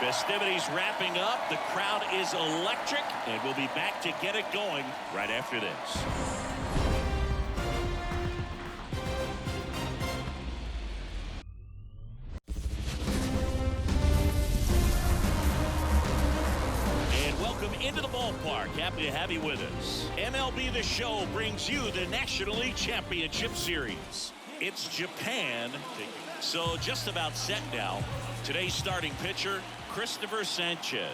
Festivities wrapping up. The crowd is electric, and we'll be back to get it going right after this. Into the ballpark. Happy to have you with us. MLB The Show brings you the National League Championship Series. It's Japan. So just about set now. Today's starting pitcher, Christopher Sanchez.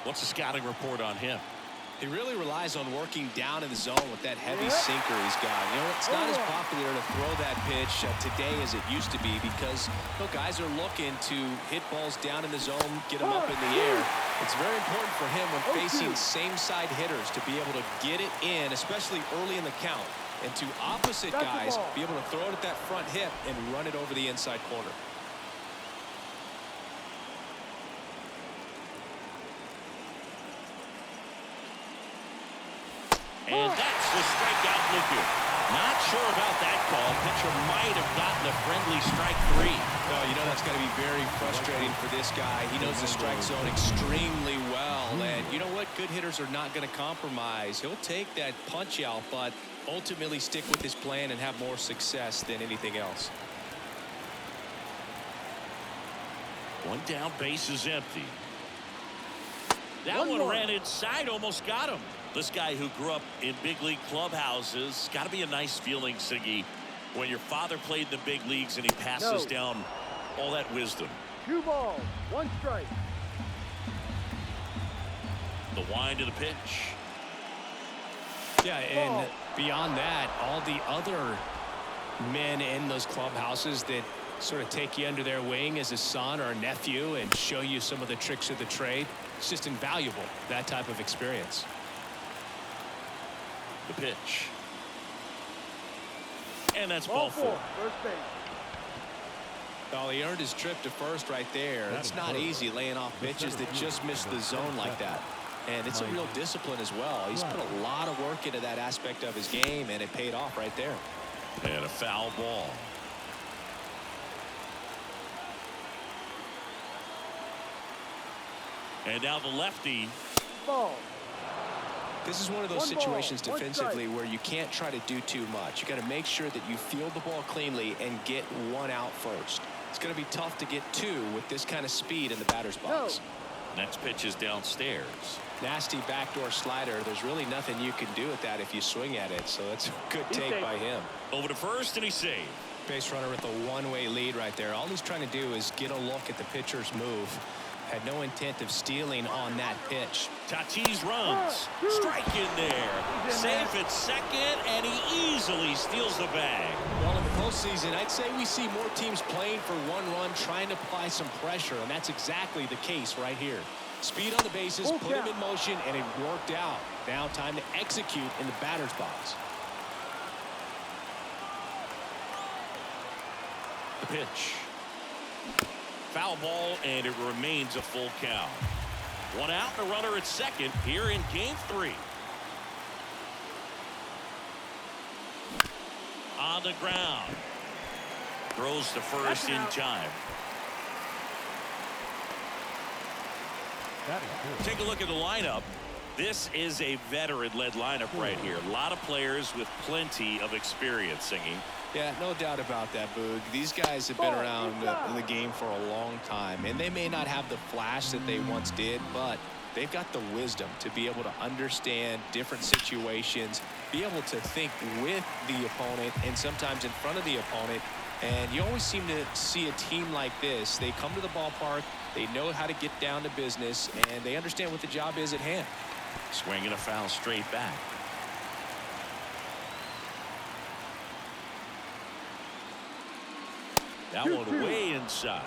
What's the scouting report on him? He really relies on working down in the zone with that heavy sinker he's got. You know, it's not as popular to throw that pitch today as it used to be because guys are looking to hit balls down in the zone, get them up in the air. It's very important for him when facing same-side hitters to be able to get it in, especially early in the count, and to opposite guys be able to throw it at that front hip and run it over the inside corner. And that's the strikeout looking. Not sure about that call. Pitcher might have gotten a friendly strike 3. No, you know that's got to be very frustrating for this guy. He knows the strike zone extremely well. And you know what? Good hitters are not going to compromise. He'll take that punch out, but ultimately stick with his plan and have more success than anything else. One down, base is empty. That one ran inside, almost got him. This guy who grew up in big league clubhouses, got to be a nice feeling, Siggy, when your father played in the big leagues and he passes down all that wisdom. 2 balls, 1 strike. The wind of the pitch. Yeah, and beyond that, all the other men in those clubhouses that sort of take you under their wing as a son or a nephew and show you some of the tricks of the trade. It's just invaluable, that type of experience. The pitch. And that's ball 4. First base. Well, he earned his trip to first right there. It's not easy laying off pitches that just miss the zone like that. And it's a real discipline as well. He's put a lot of work into that aspect of his game, and it paid off right there. And a foul ball. And now the lefty. Ball. This is one of those situations defensively where you can't try to do too much. You got to make sure that you field the ball cleanly and get 1 out first. It's going to be tough to get 2 with this kind of speed in the batter's box. Next pitch is downstairs. Nasty backdoor slider. There's really nothing you can do with that if you swing at it. So that's a good take by him. Over to first, and he saved. Base runner with a 1-way lead right there. All he's trying to do is get a look at the pitcher's move. Had no intent of stealing on that pitch. Tatis runs. Strike in there. Safe at second, and he easily steals the bag. Well, in the postseason, I'd say we see more teams playing for 1 run, trying to apply some pressure, and that's exactly the case right here. Speed on the bases, put him in motion, and it worked out. Now time to execute in the batter's box. The pitch. Foul ball, and it remains a full count. 1 out, and a runner at second here in game 3. On the ground. Throws to first in time. Take a look at the lineup. This is a veteran-led lineup right here. A lot of players with plenty of experience, Singing. Yeah, no doubt about that, Boog. These guys have been around the game for a long time, and they may not have the flash that they once did, but they've got the wisdom to be able to understand different situations, be able to think with the opponent and sometimes in front of the opponent. And you always seem to see a team like this. They come to the ballpark, they know how to get down to business, and they understand what the job is at hand. Swinging a foul straight back. That one way inside.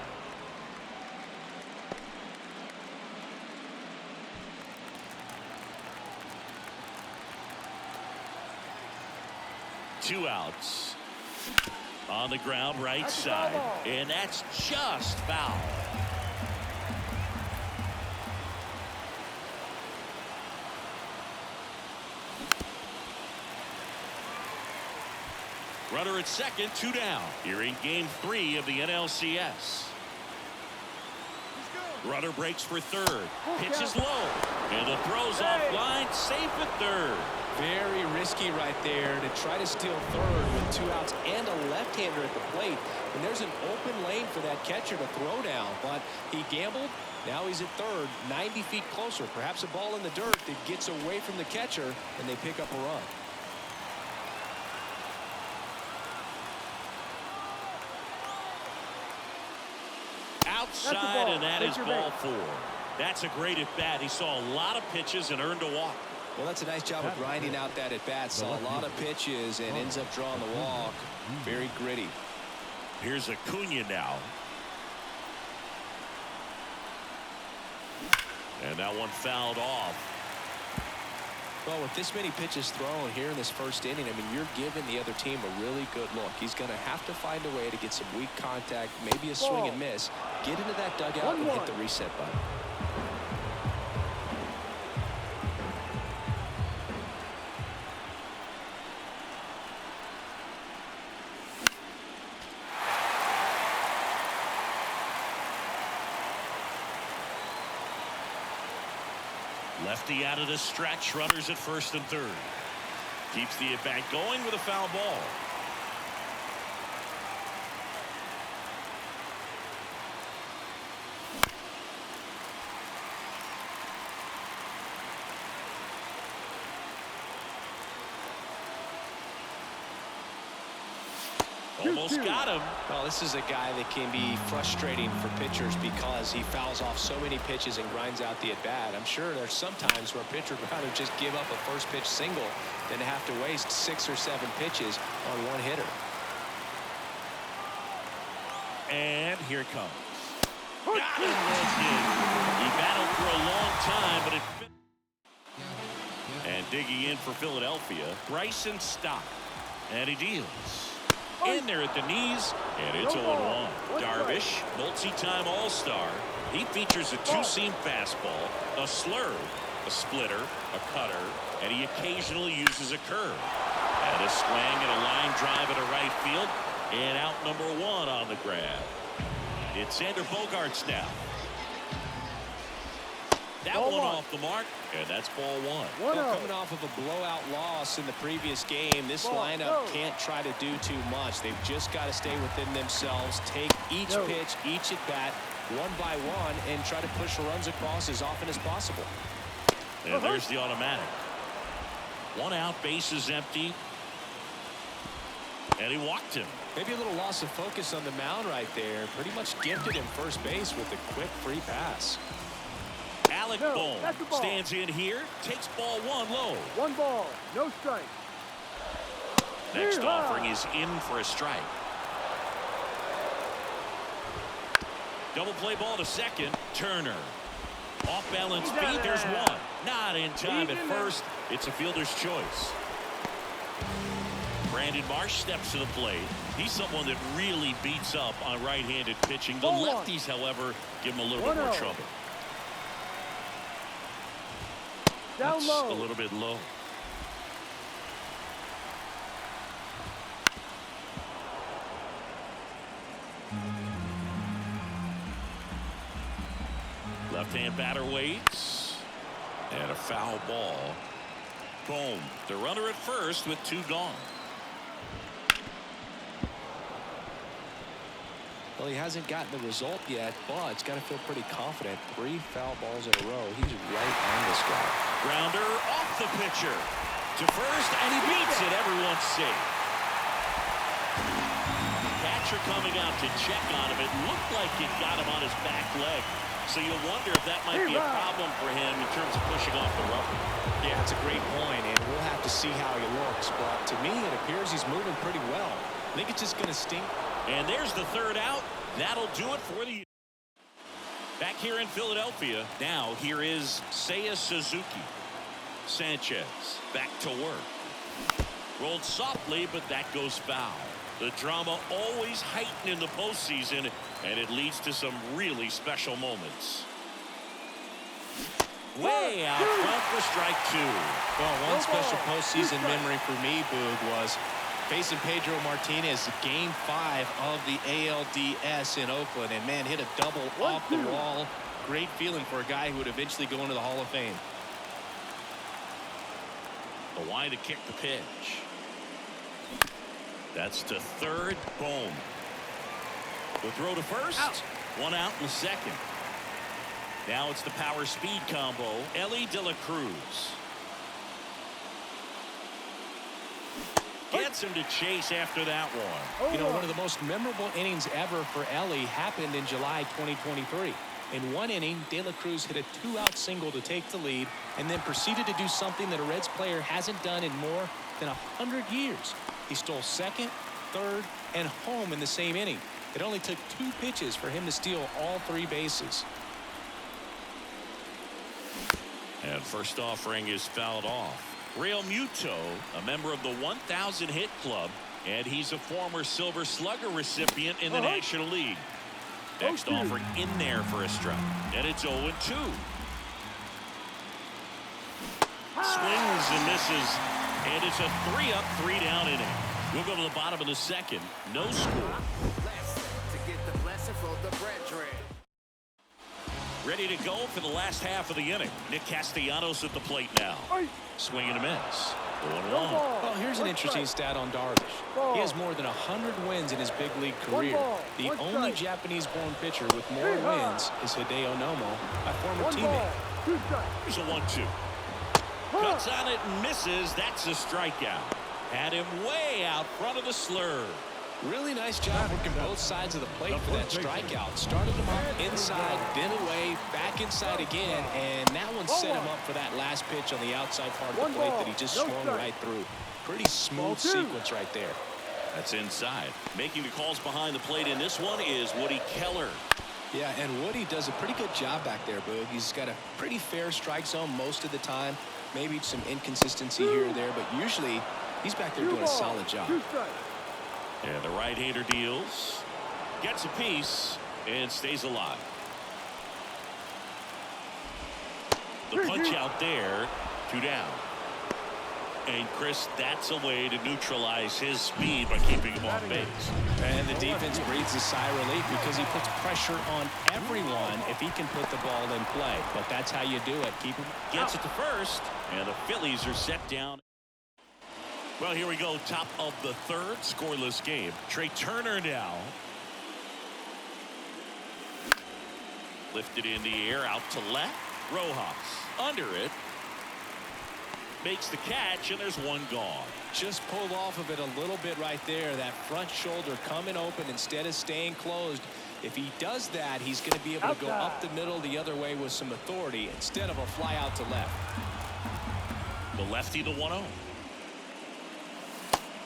Two outs. On the ground right side. And that's just foul. Runner at second, 2 down. Here in game 3 of the NLCS. Let's go. Runner breaks for third. Pitch is low. And the throw's offline. Safe at third. Very risky right there to try to steal third with 2 outs and a left-hander at the plate. And there's an open lane for that catcher to throw down. But he gambled. Now he's at third, 90 feet closer. Perhaps a ball in the dirt that gets away from the catcher, and they pick up a run. Outside, and that is ball 4. That's a great at-bat. He saw a lot of pitches and earned a walk. Well, that's a nice job of grinding out that at-bat. Saw a lot of pitches and ends up drawing the walk. Very gritty. Here's Acuna now. And that one fouled off. Well, with this many pitches thrown here in this first inning, I mean, you're giving the other team a really good look. He's going to have to find a way to get some weak contact, maybe a swing and miss, get into that dugout and hit the reset button. Lefty out of the stretch. Runners at first and third. Keeps the at-bat going with a foul ball. Almost got him. Well, this is a guy that can be frustrating for pitchers because he fouls off so many pitches and grinds out the at-bat. I'm sure there's some times where a pitcher would rather just give up a first pitch single than to have to waste 6 or 7 pitches on one hitter. And here it comes. Got him, Wilson. He battled for a long time, but it fit. And digging in for Philadelphia, Bryson Stott. And he deals. In there at the knees, and it's 0-1. Darvish, multi-time All-Star. He features a 2-seam fastball, a slurve, a splitter, a cutter, and he occasionally uses a curve. And a swing and a line drive into right field, and out number 1 on the grab. It's Xander Bogaerts now. That one off the mark, and that's ball 1. Well, coming off of a blowout loss in the previous game, this lineup can't try to do too much. They've just got to stay within themselves, take each pitch, each at-bat, one by one, and try to push runs across as often as possible. And there's the automatic. 1 out, base is empty. And he walked him. Maybe a little loss of focus on the mound right there. Pretty much gifted him first base with a quick free pass. Alec Bohm stands in here, takes ball 1 low. 1 ball, no strike. Next offering is in for a strike. Double play ball to second. Turner. Off balance feed. There's 1. Not in time at first. It's a fielder's choice. Brandon Marsh steps to the plate. He's someone that really beats up on right-handed pitching. The lefties, however, give him a little bit more trouble. Down low. A little bit low. Left-hand batter waits. And a foul ball. Boom. The runner at first with 2 gone. Well, he hasn't gotten the result yet, but he's got to feel pretty confident. 3 foul balls in a row. He's right on this guy. Grounder off the pitcher to first, and he beats it. Everyone's safe. Catcher coming out to check on him. It looked like it got him on his back leg. So you'll wonder if that might be a problem for him in terms of pushing off the rubber. Yeah, that's a great point, and we'll have to see how he looks. But to me, it appears he's moving pretty well. I think it's just going to stink. And there's the 3rd out. That'll do it for the... Back here in Philadelphia. Now here is Seiya Suzuki. Sanchez back to work. Rolled softly, but that goes foul. The drama always heightened in the postseason, and it leads to some really special moments. Way out front for strike 2. Well, one special postseason memory for me, Boog, was facing Pedro Martinez, Game 5 of the ALDS in Oakland, and man, hit a double off the wall Great feeling for a guy who would eventually go into the Hall of Fame. The line to kick the pitch. That's to third. Boom. The throw to first. Out. One out in the second. Now it's the power speed combo. Ellie De La Cruz gets him to chase after that one. You know, one of the most memorable innings ever for Ellie happened in July 2023. In one inning, De La Cruz hit a 2-out single to take the lead and then proceeded to do something that a Reds player hasn't done in more than 100 years. He stole second, third, and home in the same inning. It only took 2 pitches for him to steal all 3 bases. And first offering is fouled off. Real Muto, a member of the 1,000 hit club, and he's a former Silver Slugger recipient in the National League. Next offering in there for a strike, and it's 0-2. Swings and misses, and it's a 3-up, 3-down inning. We'll go to the bottom of the second. No score. Ready to go for the last half of the inning. Nick Castellanos at the plate now. Swing and a miss. 1-1. Well, here's an interesting stat on Darvish. He has more than 100 wins in his big league career. The only Japanese-born pitcher with more wins is Hideo Nomo, a former teammate. Here's a 1-2. Cuts on it and misses. That's a strikeout. Had him way out front of the slur. Really nice job working both sides of the plate for that strikeout. Started him up inside, then away, back inside again, and that one set him up for that last pitch on the outside part of the plate that he just swung right through. Pretty smooth sequence right there. That's inside. Making the calls behind the plate in this one is Woody Keller. Yeah, and Woody does a pretty good job back there, Boog. He's got a pretty fair strike zone most of the time. Maybe some inconsistency here or there, but usually he's back there doing a solid job. And the right-hander deals, gets a piece, and stays alive. The punch out there, 2 down. And Chris, that's a way to neutralize his speed by keeping him off base. And the defense breathes a sigh of relief because he puts pressure on everyone if he can put the ball in play. But that's how you do it. Keep him. Gets it to first, and the Phillies are set down. Well, here we go. Top of the third, scoreless game. Trey Turner now. Lifted in the air, out to left. Rojas under it. Makes the catch, and there's one gone. Just pulled off of it a little bit right there. That front shoulder coming open instead of staying closed. If he does that, he's going to be able to go up the middle the other way with some authority instead of a fly out to left. The lefty, the 1-0.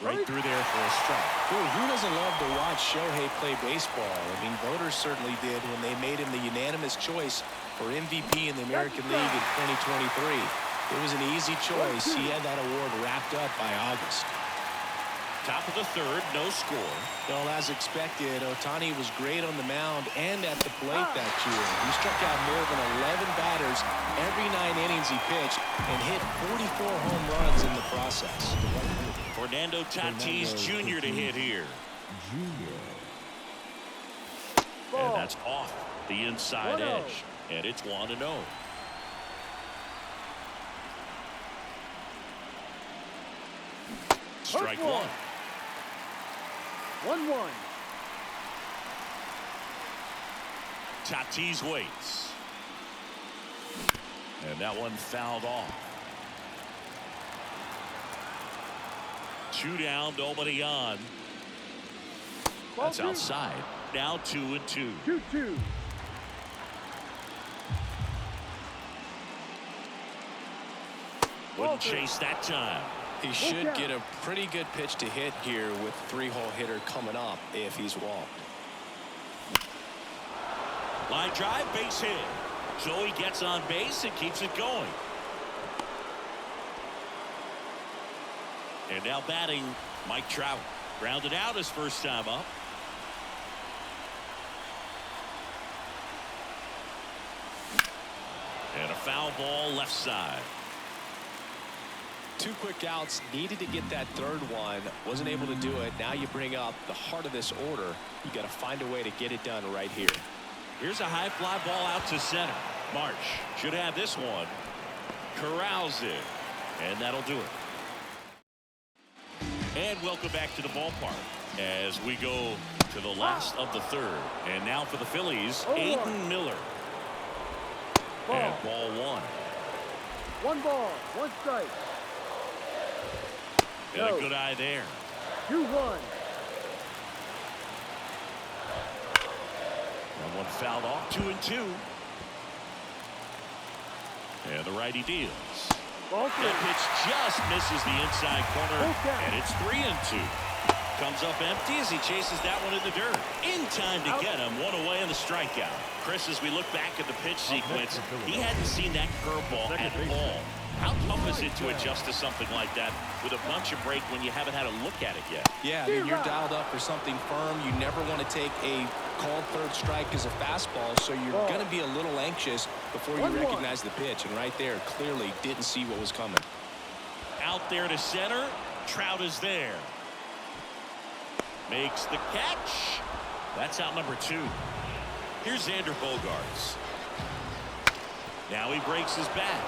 Right through there for a strike. Dude, who doesn't love to watch Shohei play baseball? I mean, voters certainly did when they made him the unanimous choice for MVP in the American League in 2023. It was an easy choice. He had that award wrapped up by August. Top of the third, no score. Well, as expected, Ohtani was great on the mound and at the plate that year. He struck out more than 11 batters every 9 innings he pitched and hit 44 home runs in the process. Fernando Tatis Jr. to hit here. And that's off the inside edge. And it's 1-0. Strike one. 1-1. Tatis waits. And that one fouled off. 2 down, nobody on. That's outside. Now 2-2. 2-2. Wouldn't chase that time. He should get a pretty good pitch to hit here with 3-hole hitter coming up if he's walked. Line drive, base hit. So he gets on base and keeps it going. And now batting, Mike Trout. Grounded out his first time up. And a foul ball left side. 2 quick outs, needed to get that third one, wasn't able to do it. Now you bring up the heart of this order. You got to find a way to get it done right here. Here's a high fly ball out to center. Marsh should have this one. Corrals it. And that'll do it. And welcome back to the ballpark as we go to the last of the third. And now for the Phillies, Aiden Miller. And ball one. 1 ball, 1 strike. And a good eye there. 2-1. And one fouled off. 2-2. And the righty deals. That pitch just misses the inside corner, and it's 3-2. Comes up empty as he chases that one in the dirt. In time to get him. One away on the strikeout. Chris, as we look back at the pitch sequence, he hadn't seen that curveball at all. How tough is it to adjust to something like that with a bunch of break when you haven't had a look at it yet? Yeah, I mean, you're dialed up for something firm. You never want to take a called third strike as a fastball, so you're going to be a little anxious before you recognize the pitch. And right there, clearly didn't see what was coming. Out there to center. Trout is there. Makes the catch. That's out number 2. Here's Xander Bogaerts. Now he breaks his bat.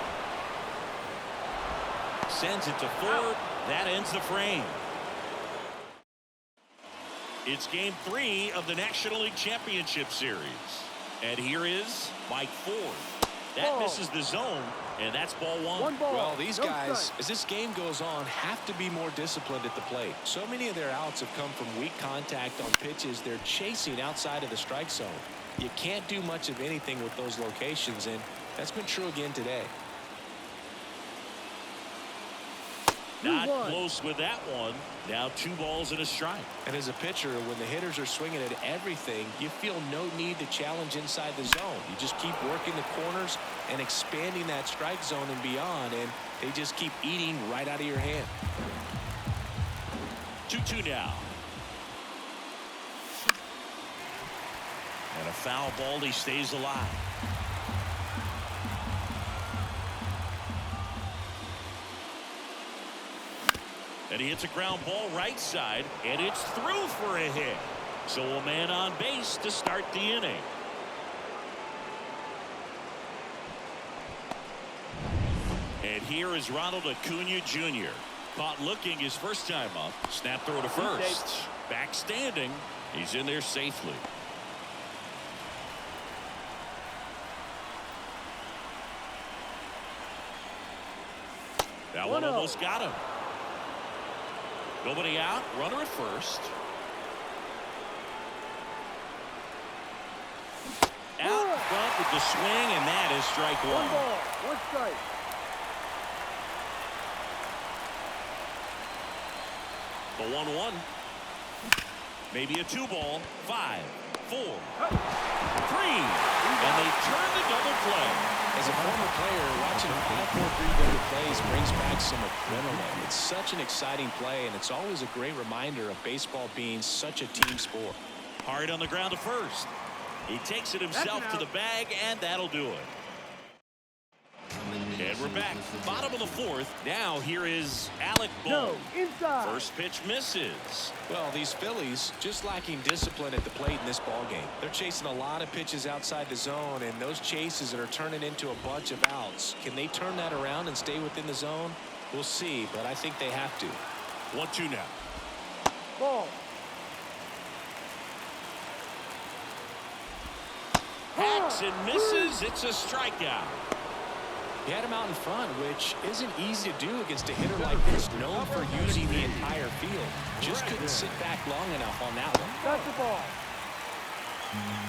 Sends it to Ford. That ends the frame. It's game 3 of the National League Championship Series. And here is Mike Ford. That misses the zone, and that's ball 1. Well, these guys, as this game goes on, have to be more disciplined at the plate. So many of their outs have come from weak contact on pitches they're chasing outside of the strike zone. You can't do much of anything with those locations, and that's been true again today. Not close with that one. Now 2 balls and a strike. And as a pitcher, when the hitters are swinging at everything, you feel no need to challenge inside the zone. You just keep working the corners and expanding that strike zone and beyond, and they just keep eating right out of your hand. 2-2 now. And a foul ball. He stays alive. And he hits a ground ball right side, and it's through for a hit. So a man on base to start the inning. And here is Ronald Acuna Jr. Caught looking his first time up. Snap throw to first. Back standing. He's in there safely. That one almost got him. Nobody out. Runner at first. Out front with the swing, and that is strike 1. 1 ball, 1 strike. The 1-1. Maybe a 2 ball. 5, 4, 3. And they turn the double play. As a former player, watching 5-4-3 double plays brings back some adrenaline. It's such an exciting play, and it's always a great reminder of baseball being such a team sport. Hard on the ground to first. He takes it himself to the bag, and that'll do it. And we're back. Bottom of the 4th. Now here is Alec Bohm. Inside. First pitch misses. Well, these Phillies just lacking discipline at the plate in this ball game. They're chasing a lot of pitches outside the zone, and those chases that are turning into a bunch of outs. Can they turn that around and stay within the zone? We'll see, but I think they have to. 1-2 now. Ball. Hacks and misses. It's a strikeout. He had him out in front, which isn't easy to do against a hitter like this, known for using the entire field. Just couldn't sit back long enough on that one. That's the ball.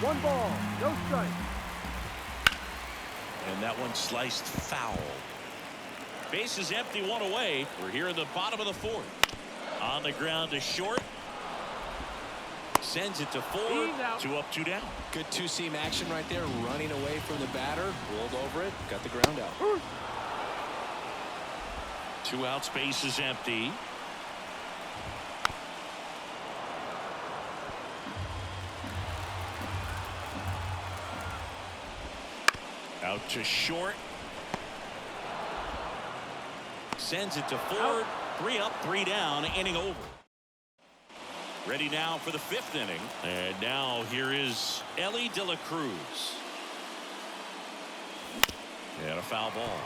1 ball, no strike. And that one sliced foul. Base is empty, 1 away. We're here in the bottom of the 4th. On the ground to short. Sends it to Ford. 2 up, 2 down. Good 2-seam action right there, running away from the batter. Rolled over it, got the ground out. 2 outs, base is empty. Out to short. Sends it to Ford. 3 up, 3 down, inning over. Ready now for the 5th inning. And now here is Ellie De La Cruz. And a foul ball.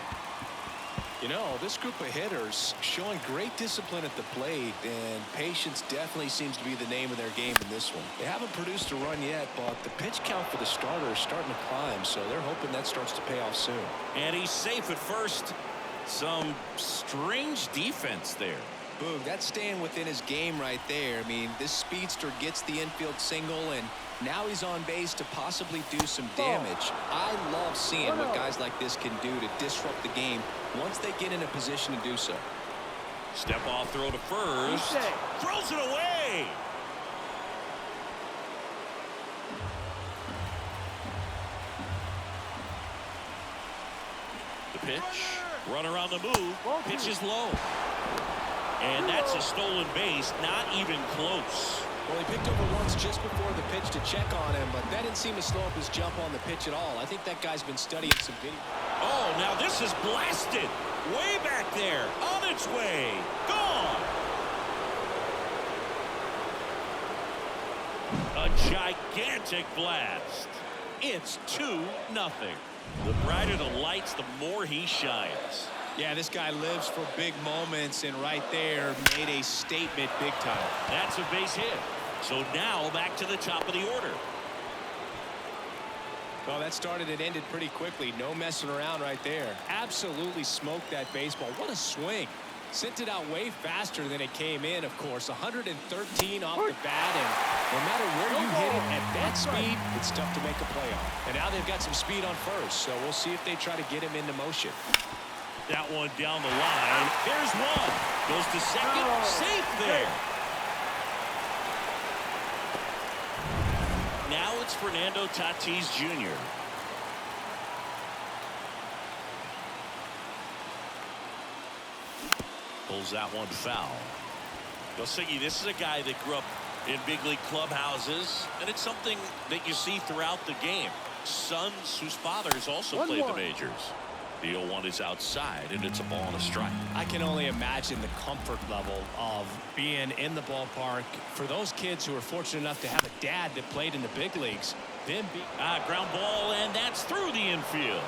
You know, this group of hitters showing great discipline at the plate, and patience definitely seems to be the name of their game in this one. They haven't produced a run yet, but the pitch count for the starter is starting to climb, so they're hoping that starts to pay off soon. And he's safe at first. Some strange defense there. Boog, that's staying within his game right there. I mean, this speedster gets the infield single, and now he's on base to possibly do some damage. I love seeing what guys like this can do to disrupt the game once they get in a position to do so. Step off throw to first. Throws it away. The pitch. Run around the move. Pitch is low. And that's a stolen base. Not even close. Well, he picked over once just before the pitch to check on him, but that didn't seem to slow up his jump on the pitch at all. I think that guy's been studying some video. Oh, now this is blasted. Way back there. On its way. Gone. A gigantic blast. It's 2-0. The brighter the lights, the more he shines. Yeah, this guy lives for big moments, and right there made a statement big time. That's a base hit. So now back to the top of the order. Well, that started and ended pretty quickly. No messing around right there. Absolutely smoked that baseball. What a swing. Sent it out way faster than it came in, of course. 113 off the bat, and no matter where you hit it at that speed, it's tough to make a play on. And now they've got some speed on first, so we'll see if they try to get him into motion. That one down the line. There's one. Goes to second. Safe there. Now it's Fernando Tatis Jr. Pulls that one foul. Gosigi, this is a guy that grew up in big league clubhouses, and it's something that you see throughout the game. Sons whose fathers also played the majors. The 0-1 is outside, and it's a ball and a strike. I can only imagine the comfort level of being in the ballpark for those kids who are fortunate enough to have a dad that played in the big leagues. Ground ball, and that's through the infield.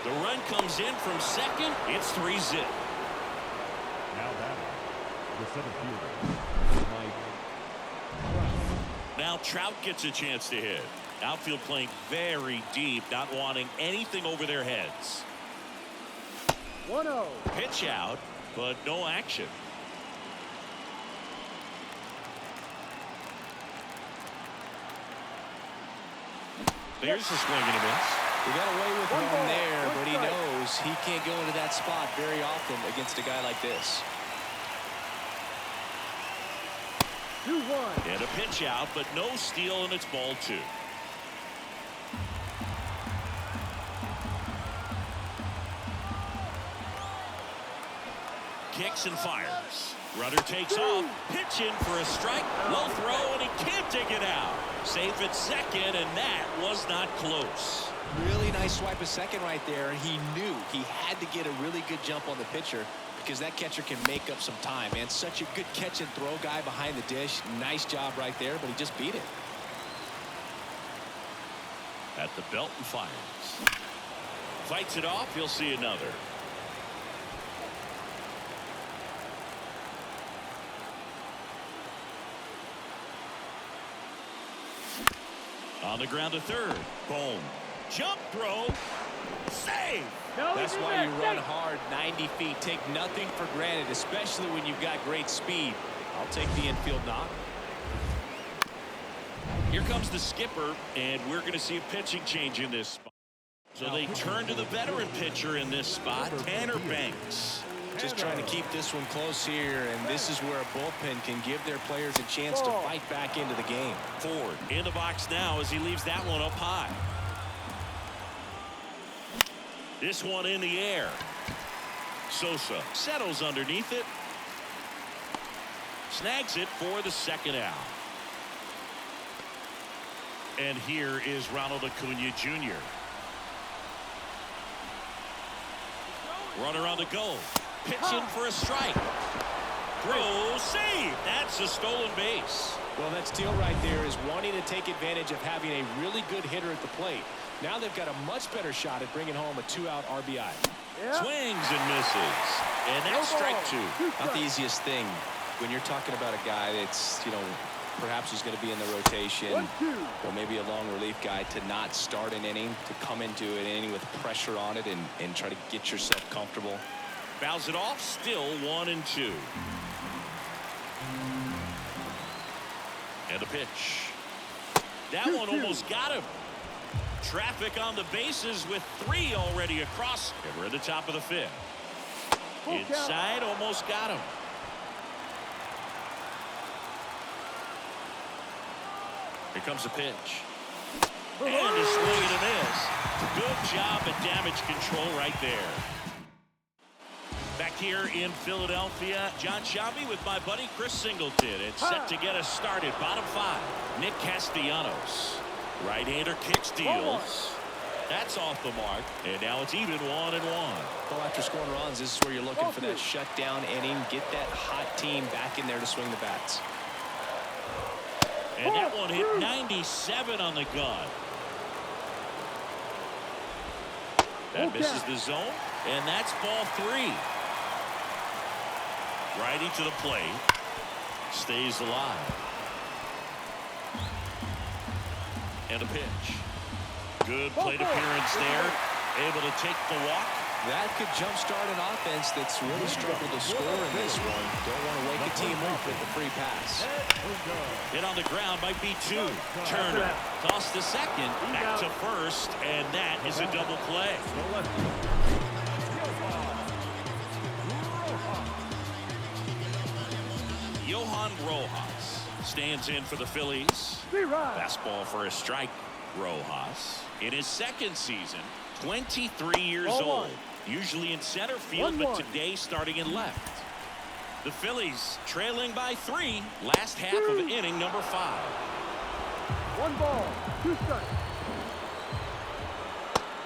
The run comes in from second. It's 3-0. Now batting, the center fielder, Now Trout gets a chance to hit. Outfield playing very deep, not wanting anything over their heads. 1-0. Pitch out, but no action. There's a swing and a miss. He got away with one there, but he knows he can't go into that spot very often against a guy like this. 2-1. And a pitch out, but no steal, and it's ball 2. Kicks and fires. Runner takes off. Pitch in for a strike. Low throw, and he can't dig it out. Safe at second, and that was not close. Really nice swipe of second right there. He knew he had to get a really good jump on the pitcher because that catcher can make up some time. And such a good catch and throw guy behind the dish. Nice job right there, but he just beat it. At the belt and fires. Fights it off. You'll see another. On the ground to third. Boom. Jump throw. Save. That's why you run hard 90 feet. Take nothing for granted, especially when you've got great speed. I'll take the infield knock. Here comes the skipper, and we're going to see a pitching change in this spot. So they turn to the veteran pitcher in this spot, Tanner Banks. Just trying to keep this one close here, and this is where a bullpen can give their players a chance to fight back into the game. Ford in the box now as he leaves that one up high. This one in the air. Sosa settles underneath it. Snags it for the second out. And here is Ronald Acuna Jr. Runner on the go. Pitch in for a strike. Throw, save. That's a stolen base. Well, that steal right there is wanting to take advantage of having a really good hitter at the plate. Now they've got a much better shot at bringing home a 2-out RBI. Swings and misses. And that's strike two. Not the easiest thing when you're talking about a guy that's, perhaps he's going to be in the rotation, or maybe a long relief guy, to not start an inning, to come into an inning with pressure on it and try to get yourself comfortable. Fouls it off, still 1-2. And a pitch. That one almost got him. Traffic on the bases with 3 already across. And we're at the top of the 5th. Inside, almost got him. Here comes a pitch. And a swing and a miss. Good job at damage control right there. Back here in Philadelphia, John Shabby with my buddy Chris Singleton. It's set to get us started. Bottom 5. Nick Castellanos. Right-hander kick steals. That's off the mark. And now it's even 1-1. Well, after scoring runs, this is where you're looking for that shutdown inning. Get that hot team back in there to swing the bats. And that one hit 97 on the gun. That misses the zone. And that's ball 3. Righty to the plate. Stays alive. And a pitch. Good plate appearance there. Able to take the walk. That could jumpstart an offense that's really struggled to score in this one. Don't want to wake a team up with the free pass. Hit on the ground, might be 2. Turner tossed to second, back to first, and that is a double play. Johan Rojas stands in for the Phillies. Fastball for a strike. Rojas in his second season, 23 years old, usually in center field, but today starting in left. The Phillies trailing by 3, last half of inning number 5. 1 ball, 2 strikes.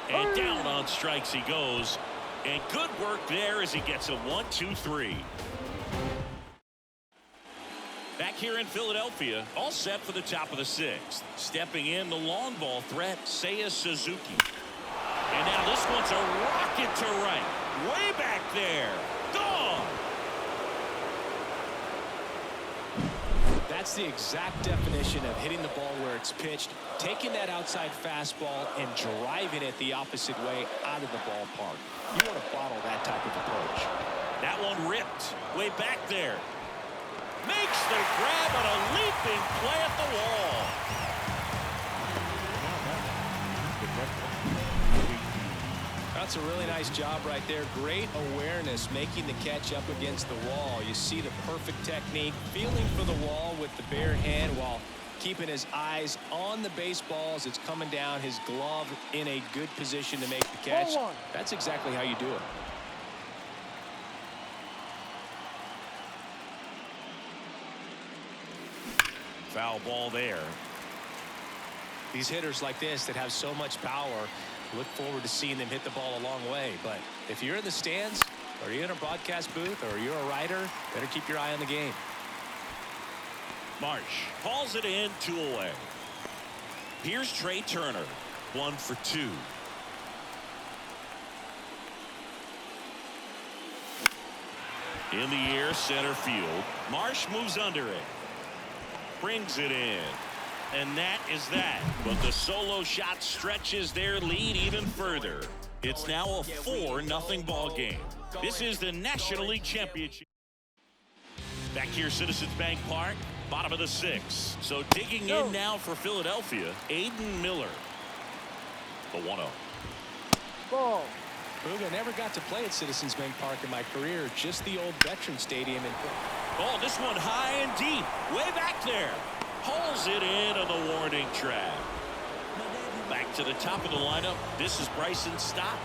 And down on strikes he goes, and good work there as he gets a 1-2-3. Back here in Philadelphia, all set for the top of the 6th. Stepping in, the long ball threat, Seiya Suzuki. And now this one's a rocket to right. Way back there. Gone. That's the exact definition of hitting the ball where it's pitched, taking that outside fastball and driving it the opposite way out of the ballpark. You want to bottle that type of approach. That one ripped. Way back there. Makes the grab on a leaping play at the wall. That's a really nice job right there. Great awareness, making the catch up against the wall. You see the perfect technique, feeling for the wall with the bare hand while keeping his eyes on the baseball as it's coming down, his glove in a good position to make the catch. That's exactly how you do it. Foul ball there. These hitters like this that have so much power, look forward to seeing them hit the ball a long way. But if you're in the stands, or you're in a broadcast booth, or you're a writer, better keep your eye on the game. Marsh hauls it in, 2 away. Here's Trey Turner, 1 for 2. In the air, center field. Marsh moves under it. Brings it in. And that is that. But the solo shot stretches their lead even further. It's now a 4-0 ball game. This is the National League Championship. Back here, Citizens Bank Park, bottom of the 6th. So digging in now for Philadelphia, Aiden Miller. The 1-0. Ball. I never got to play at Citizens Bank Park in my career, just the old Veteran Stadium. Oh, this one high and deep, way back there. Hauls it in on the warning track. Back to the top of the lineup. This is Bryson Stott.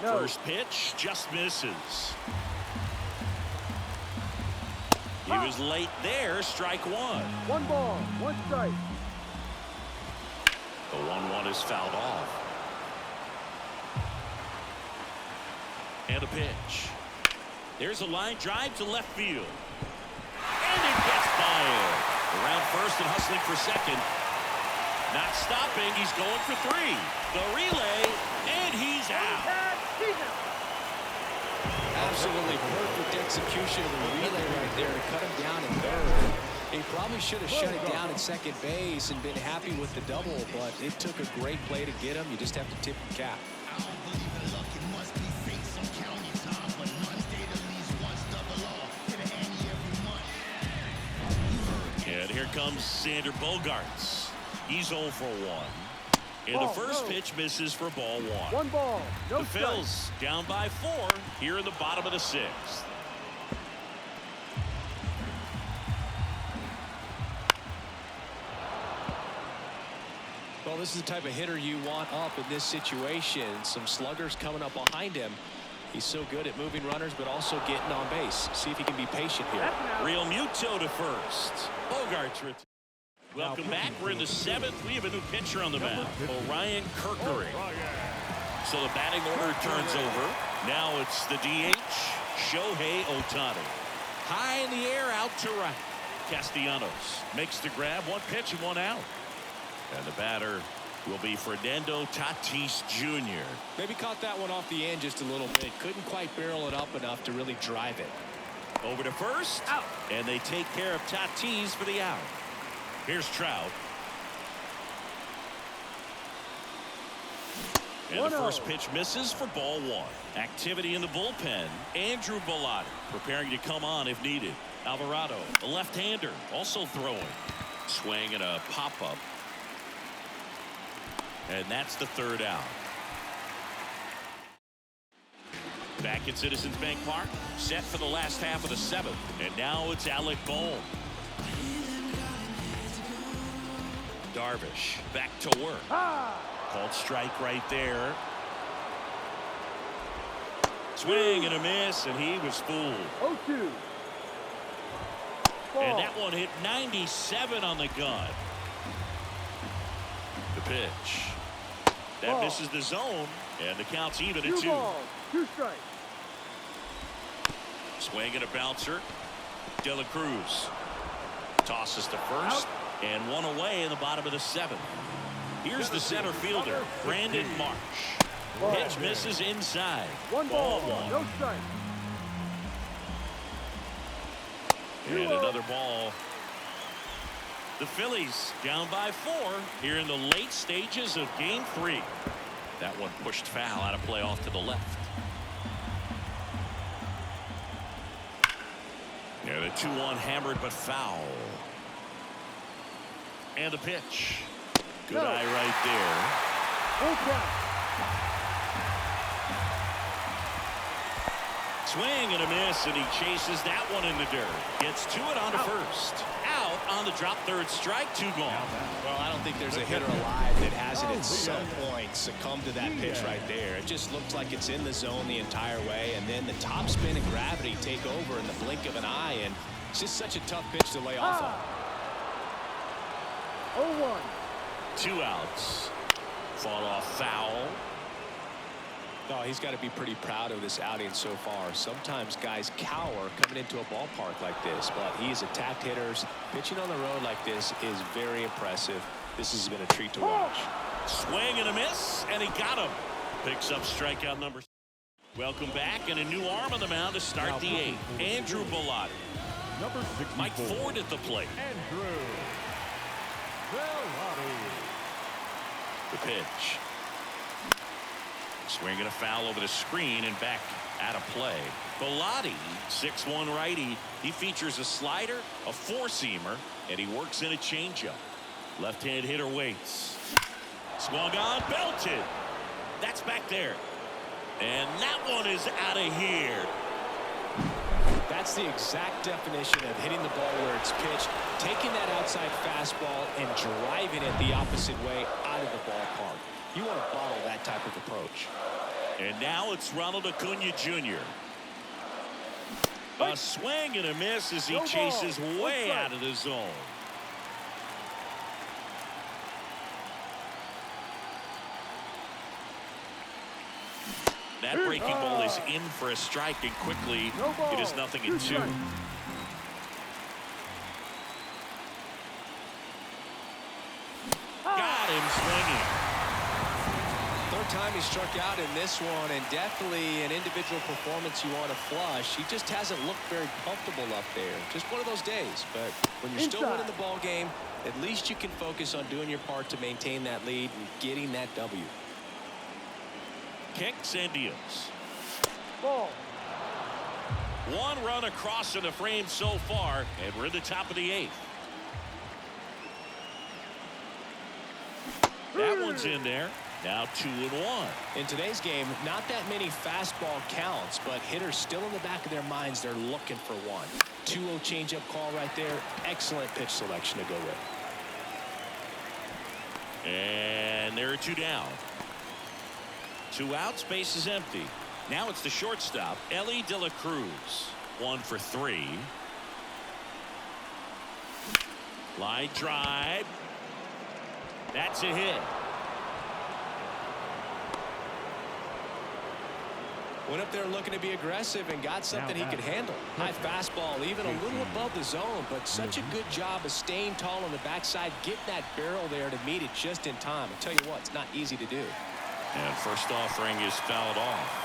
First pitch just misses. He was late there. Strike 1. 1 ball, 1 strike. The 1-1 is fouled off. And a pitch. There's a line drive to left field. And it gets by him. Around first and hustling for second. Not stopping. He's going for three. The relay, and he's out. Absolutely perfect execution of the relay right there to cut him down in third. He probably should have shut it down at second base and been happy with the double, but it took a great play to get him. You just have to tip your cap. And here comes Sander Bogarts. He's 0 for 1. And the first pitch misses for ball 1. 1 ball, no The Phils down by 4 here in the bottom of the 6th. Well, this is the type of hitter you want up in this situation. Some sluggers coming up behind him. He's so good at moving runners, but also getting on base. See if he can be patient here. Real Muto to first. Bogarts. Welcome back. We're in the 7th. We have a new pitcher on the mound, Orion Kirkery. So the batting order turns over. Now it's the DH, Shohei Ohtani. High in the air, out to right. Castellanos makes the grab. 1 pitch and 1 out. And the batter will be Fernando Tatis Jr. Maybe caught that one off the end just a little bit. Couldn't quite barrel it up enough to really drive it. Over to first. Out. And they take care of Tatis for the out. Here's Trout. And the first pitch misses for ball 1. Activity in the bullpen. Andrew Bellotti preparing to come on if needed. Alvarado, the left-hander, also throwing. Swing and a pop-up. And that's the 3rd out. Back at Citizens Bank Park, set for the last half of the 7th. And now it's Alec Bohm. Darvish back to work. Called strike right there. Swing and a miss, and he was fooled. 0-2. And that one hit 97 on the gun. The pitch. That misses the zone, and the count's even at 2. 2 balls, 2 strikes. Swing and a bouncer. De La Cruz tosses to first, and 1 away in the bottom of the 7th. Here's the center fielder, Brandon Marsh. Pitch misses inside. 1 ball, no strike. And another ball. The Phillies down by 4 here in the late stages of game 3. That one pushed foul out of play off to the left. And a 2-1 hammered but foul. And the pitch. Good eye right there. Full count. Swing and a miss, and he chases that one in the dirt. Gets to it on to first. Out on the drop, 3rd strike, 2 gone. Well, I don't think there's a hitter alive that hasn't at some point succumbed to that pitch right there. It just looks like it's in the zone the entire way, and then the top spin and gravity take over in the blink of an eye, and it's just such a tough pitch to lay off on. 0-1. 2 outs. Fall off foul. Oh, he's got to be pretty proud of this outing so far. Sometimes guys cower coming into a ballpark like this, but he's attacked hitters. Pitching on the road like this is very impressive. This has been a treat to watch. Swing and a miss, and he got him. Picks up strikeout number. Welcome back, and a new arm on the mound to start the 8th. Andrew Bellotti. Number 64. Mike Ford at the plate. Andrew Bellotti. The pitch. Swing and a foul over the screen and back out of play. Bellotti, 6'1" righty. He features a slider, a 4-seamer, and he works in a changeup. Left-hand hitter waits. Swung on, belted. That's back there. And that one is out of here. That's the exact definition of hitting the ball where it's pitched, taking that outside fastball and driving it the opposite way out of the ballpark. You want to bottle that type of approach. And now it's Ronald Acuna Jr. A swing and a miss as he chases way out of the zone. That breaking ball is in for a strike, and quickly it is 0-2. Got him swinging. Third time he struck out in this one, and definitely an individual performance you want to flush. He just hasn't looked very comfortable up there. Just one of those days. But when you're still winning the ball game, at least you can focus on doing your part to maintain that lead and getting that W. Kicks and deals. Ball. One run across in the frame so far, and we're at the top of the 8th. That one's in there. Now 2-1. In today's game, not that many fastball counts, but hitters still in the back of their minds, they're looking for one. 2-0 changeup call right there. Excellent pitch selection to go with. And there are 2 down. 2 outs, base is empty. Now it's the shortstop, Ellie De La Cruz. 1 for 3. Line drive. That's a hit. Went up there looking to be aggressive and got something he could handle. High fastball, even a little above the zone, but such a good job of staying tall on the backside, getting that barrel there to meet it just in time. I'll tell you what, it's not easy to do. And first offering is fouled off.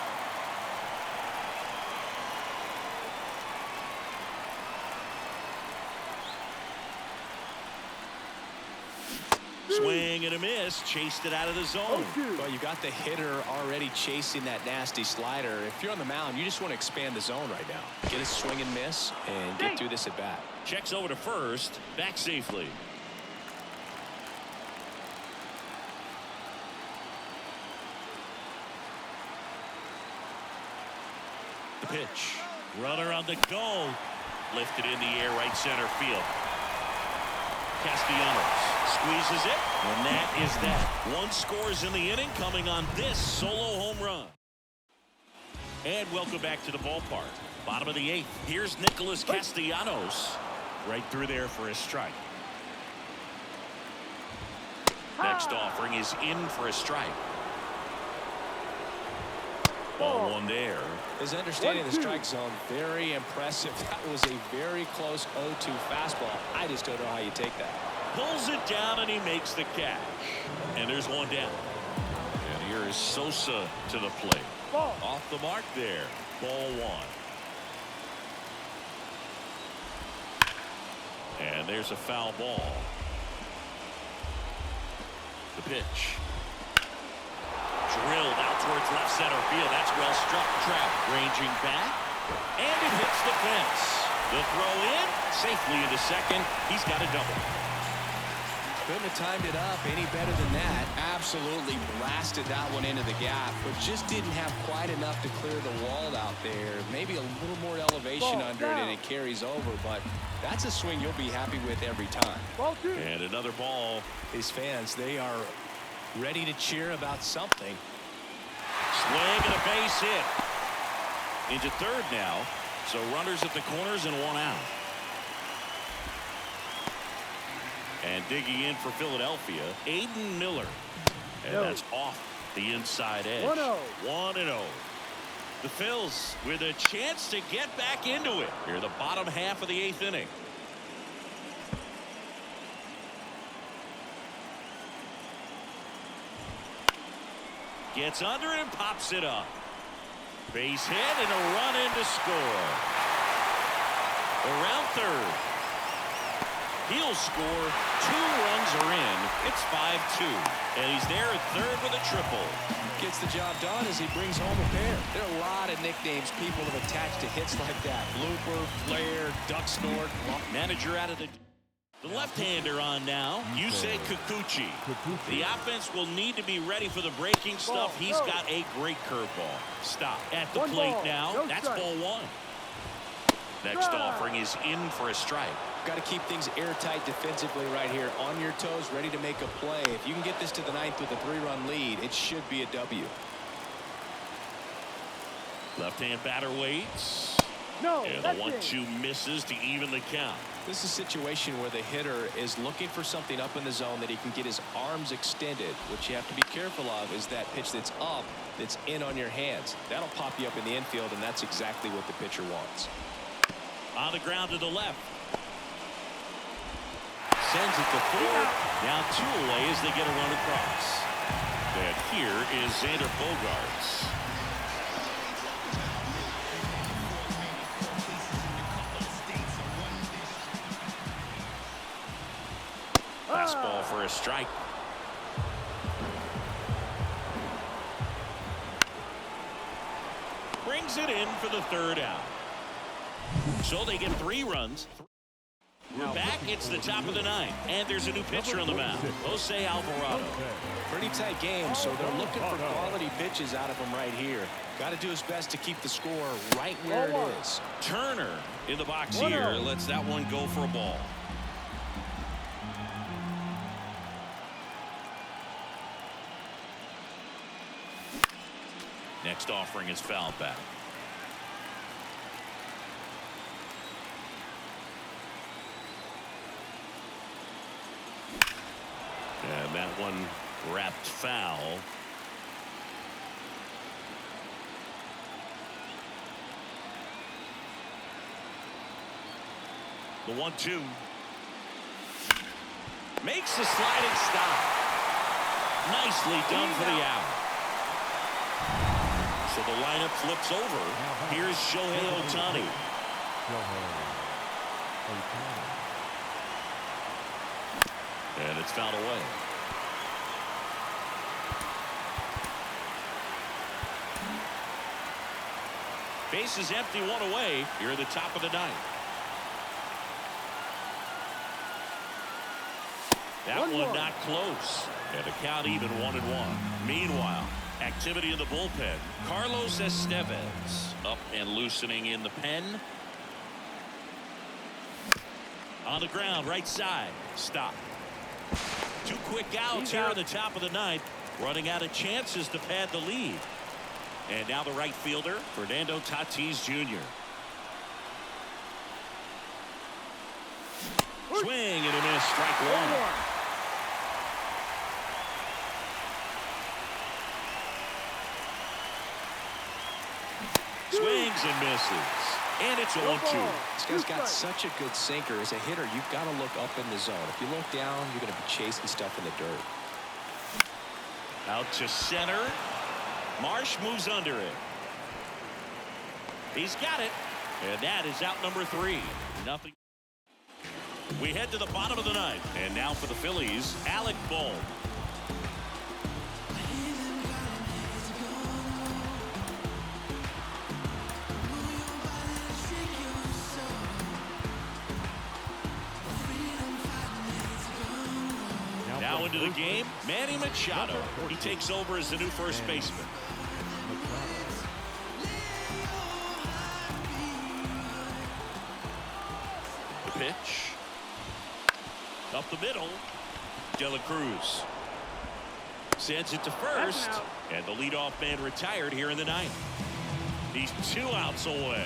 Swing and a miss, chased it out of the zone. Well, you got the hitter already chasing that nasty slider. If you're on the mound, you just want to expand the zone right now. Get a swing and miss and get through this at bat. Checks over to first, back safely. The pitch. Runner on the go. Lifted in the air, right center field. Castellanos squeezes it, and that is that. 1 scores in the inning, coming on this solo home run. And welcome back to the ballpark. Bottom of the 8th. Here's Nicholas Castellanos. Right through there for a strike. Next offering is in for a strike. Ball 1 there. His understanding of the strike zone, very impressive. That was a very close 0-2 fastball. I just don't know how you take that. Pulls it down, and he makes the catch. And there's 1 down. And here is Sosa to the plate. Ball. Off the mark there. Ball 1. And there's a foul ball. The pitch. Drilled out towards left center field. That's well struck. Trout ranging back. And it hits the fence. The throw in. Safely into second. He's got a double. Couldn't have timed it up any better than that. Absolutely blasted that one into the gap, but just didn't have quite enough to clear the wall out there. Maybe a little more elevation under it, and it carries over, but that's a swing you'll be happy with every time. And another ball. These fans, they are ready to cheer about something. Swing and a base hit. Into third now. So runners at the corners and 1 out. And digging in for Philadelphia, Aiden Miller. And that's off the inside edge. 1-0. 1-0. The Phils with a chance to get back into it. Here, the bottom half of the 8th inning. Gets under it and pops it up. Base hit and a run in to score. Around third. He'll score. 2 runs are in. It's 5-2. And he's there at third with a triple. Gets the job done as he brings home a pair. There are a lot of nicknames people have attached to hits like that. Blooper, flare, duck snort. Manager out of the left-hander on now. Yusei Kikuchi. The offense will need to be ready for the breaking stuff. He's got a great curveball. Stop at the plate now. That's ball 1. Next offering is in for a strike. Got to keep things airtight defensively right here. On your toes, ready to make a play. If you can get this to the 9th with a 3-run lead, it should be a W. Left-hand batter waits. No, And that's the 1-2 misses to even the count. This is a situation where the hitter is looking for something up in the zone that he can get his arms extended. What you have to be careful of is that pitch that's up, that's in on your hands. That'll pop you up in the infield, and that's exactly what the pitcher wants. On the ground to the left. Sends it to third. Now 2 away as they get a run across. And here is Xander Bogaerts. Fastball for a strike. Brings it in for the 3rd out. So they get 3 runs. We're back. It's the top of the 9th. And there's a new pitcher on the mound, Jose Alvarado. Pretty tight game, so they're looking for quality pitches out of him right here. Got to do his best to keep the score right where it is. Turner in the box here. Lets that one go for a ball. Next offering is foul back. And that one wrapped foul. The 1-2 makes the sliding stop. Nicely done for the out. So the lineup flips over. Here's Shohei Ohtani. And it's fouled away. Base is empty, 1 away here at the top of the 9th. That one not close. And the count even 1-1. Meanwhile, activity in the bullpen. Carlos Estevez up and loosening in the pen. On the ground, right side. Stop. 2 quick outs here at the top of the 9th. Running out of chances to pad the lead. And now the right fielder, Fernando Tatis Jr. Swing and a miss, strike 1. Swings and misses. And it's 0-2. This guy's got such a good sinker. As a hitter, you've got to look up in the zone. If you look down, you're going to be chasing stuff in the dirt. Out to center. Marsh moves under it. He's got it. And that is out number 3. Nothing. We head to the bottom of the 9th. And now for the Phillies, Alec Bohm. Now into the game, Manny Machado. He takes over as the new first baseman. The pitch. Up the middle. De La Cruz sends it to first. And the leadoff man retired here in the 9th. He's 2 outs away.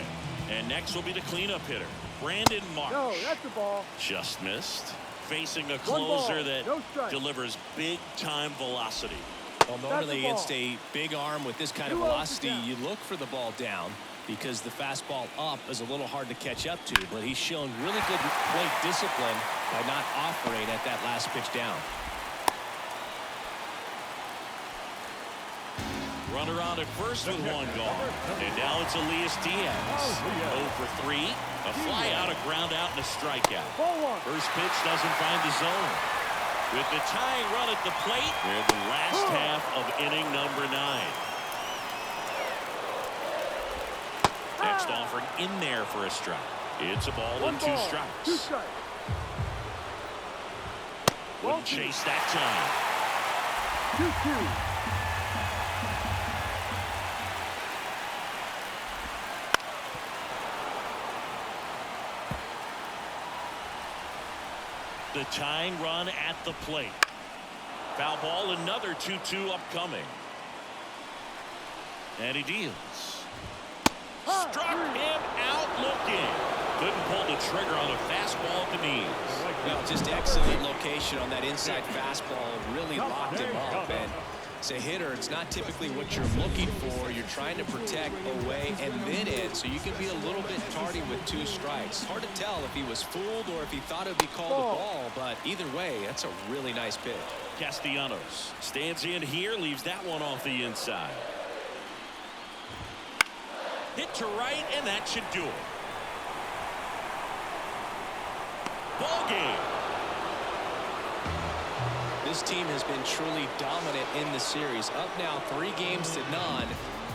And next will be the cleanup hitter, Brandon Marsh. No, that's the ball. Just missed. Facing a closer that delivers big-time velocity. Well, normally against a big arm with this kind of velocity, you look for the ball down because the fastball up is a little hard to catch up to, but he's shown really good plate discipline by not offering at that last pitch down. Runner on at first with 1 gone. And now it's Elias Diaz. 0 for 3. A fly out, a ground out, and a strikeout. First pitch doesn't find the zone. With the tying run at the plate, they're the last half of inning number 9. Next offering in there for a strike. It's a ball and 2 strikes. Wouldn't chase that time. 2-2. The tying run at the plate. Foul ball, another 2-2 upcoming. And he deals. Struck him out looking. Couldn't pull the trigger on a fastball at the knees. Well, just excellent location on that inside fastball. Really locked him up. And as a hitter, it's not typically what you're looking for. You're trying to protect away and then in, so you can be a little bit tardy with 2 strikes. Hard to tell if he was fooled or if he thought it would be called a ball, but either way, that's a really nice pitch. Castellanos stands in here, leaves that one off the inside. Hit to right, and that should do it. Ball game. This team has been truly dominant in the series. Up now 3-0.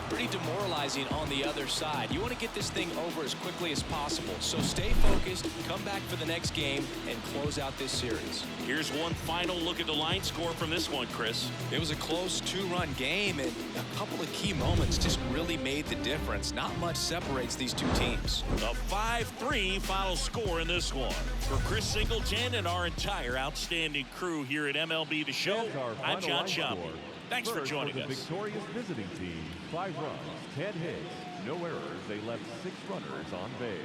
Pretty demoralizing on the other side. You want to get this thing over as quickly as possible. So stay focused, come back for the next game, and close out this series. Here's one final look at the line score from this one, Chris. It was a close 2-run game, and a couple of key moments just really made the difference. Not much separates these 2 teams. A 5-3 final score in this one. For Chris Singleton and our entire outstanding crew here at MLB The Show, I'm John Schaub. Thanks for joining us. Victorious visiting team, 5 runs, 10 hits, no errors. They left 6 runners on base.